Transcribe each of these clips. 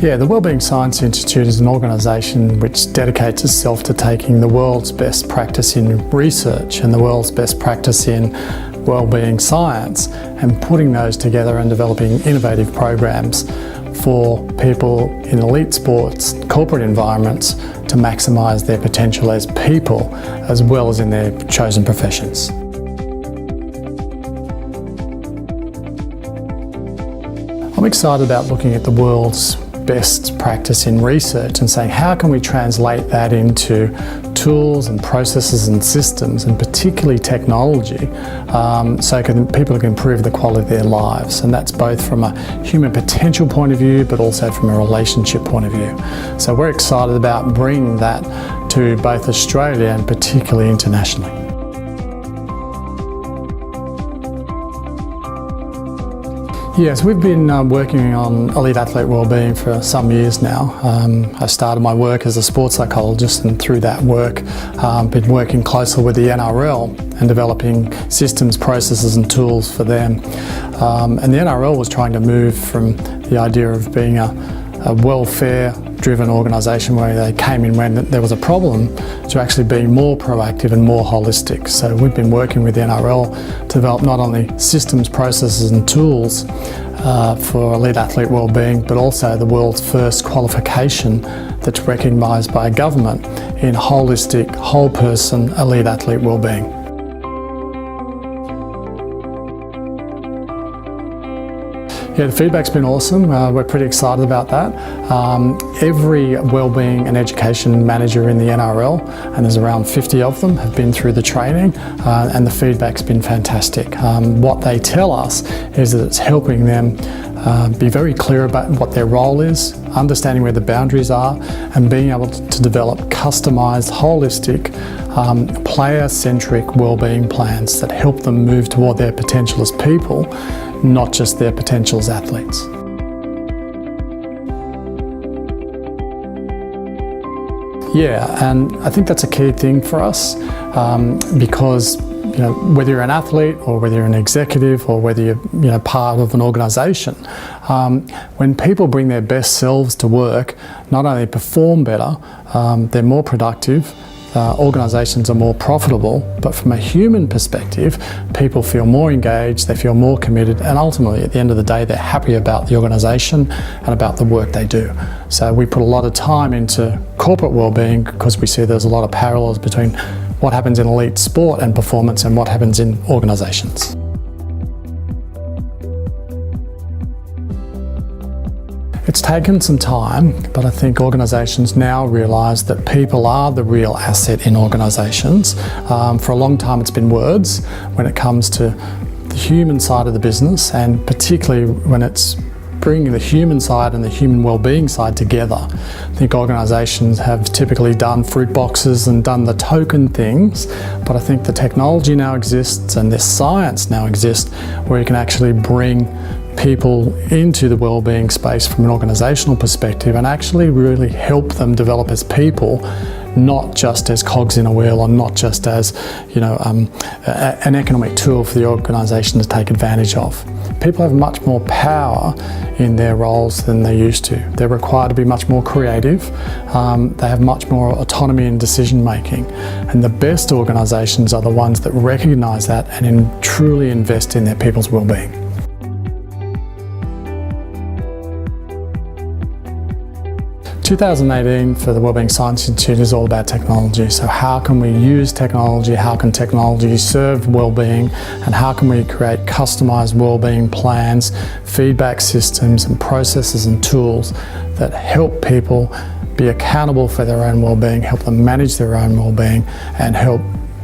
Yeah, the Wellbeing Science Institute is an organisation which dedicates itself to taking the world's best practice in research and the world's best practice in wellbeing science and putting those together and developing innovative programs for people in elite sports, corporate environments to maximise their potential as people as well as in their chosen professions. I'm excited about looking at the world's best practice in research and saying how can we translate that into tools and processes and systems, and particularly technology, so people can improve the quality of their lives. And that's both from a human potential point of view but also from a relationship point of view. So we're excited about bringing that to both Australia and particularly internationally. Yes, we've been working on elite athlete wellbeing for some years now. I started my work as a sports psychologist, and through that work been working closely with the NRL and developing systems, processes and tools for them. And the NRL was trying to move from the idea of being a welfare-driven organisation where they came in when there was a problem to actually being more proactive and more holistic. So we've been working with the NRL to develop not only systems, processes and tools for elite athlete wellbeing, but also the world's first qualification that's recognised by a government in holistic, whole person elite athlete wellbeing. Yeah, the feedback's been awesome. We're pretty excited about that. Every wellbeing and education manager in the NRL, and there's around 50 of them, have been through the training, and the feedback's been fantastic. What they tell us is that it's helping them be very clear about what their role is, understanding where the boundaries are, and being able to develop customised, holistic, player-centric wellbeing plans that help them move toward their potential as people, not just their potential as athletes. Yeah, and I think that's a key thing for us because whether you're an athlete or whether you're an executive or whether you're part of an organisation, when people bring their best selves to work, not only perform better, they're more productive, organisations are more profitable, but from a human perspective, people feel more engaged, they feel more committed, and ultimately at the end of the day they're happy about the organisation and about the work they do. So we put a lot of time into corporate wellbeing because we see there's a lot of parallels between what happens in elite sport and performance and what happens in organisations. It's taken some time, but I think organisations now realise that people are the real asset in organisations. For a long time it's been words when it comes to the human side of the business, and particularly when it's bringing the human side and the human wellbeing side together. I think organisations have typically done fruit boxes and done the token things, but I think the technology now exists and the science now exists where you can actually bring people into the wellbeing space from an organisational perspective and actually really help them develop as people, not just as cogs in a wheel or not just as an economic tool for the organisation to take advantage of. People have much more power in their roles than they used to. They're required to be much more creative. They have much more autonomy in decision making, and the best organisations are the ones that recognise that and truly invest in their people's wellbeing. 2018 for the Wellbeing Science Institute is all about technology. So how can we use technology, how can technology serve wellbeing, and how can we create customised wellbeing plans, feedback systems and processes and tools that help people be accountable for their own wellbeing, help them manage their own wellbeing and help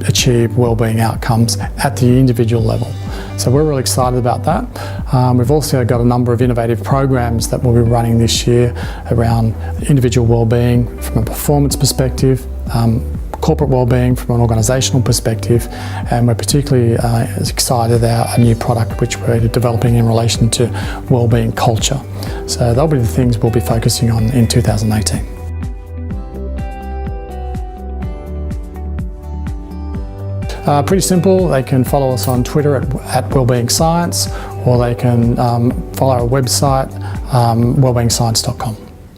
achieve wellbeing outcomes at the individual level. So we're really excited about that. We've also got a number of innovative programs that we'll be running this year around individual wellbeing from a performance perspective, corporate wellbeing from an organisational perspective, and we're particularly excited about a new product which we're developing in relation to wellbeing culture. So that'll be the things we'll be focusing on in 2018. Pretty simple. They can follow us on Twitter at Wellbeing Science, or they can follow our website, wellbeingscience.com.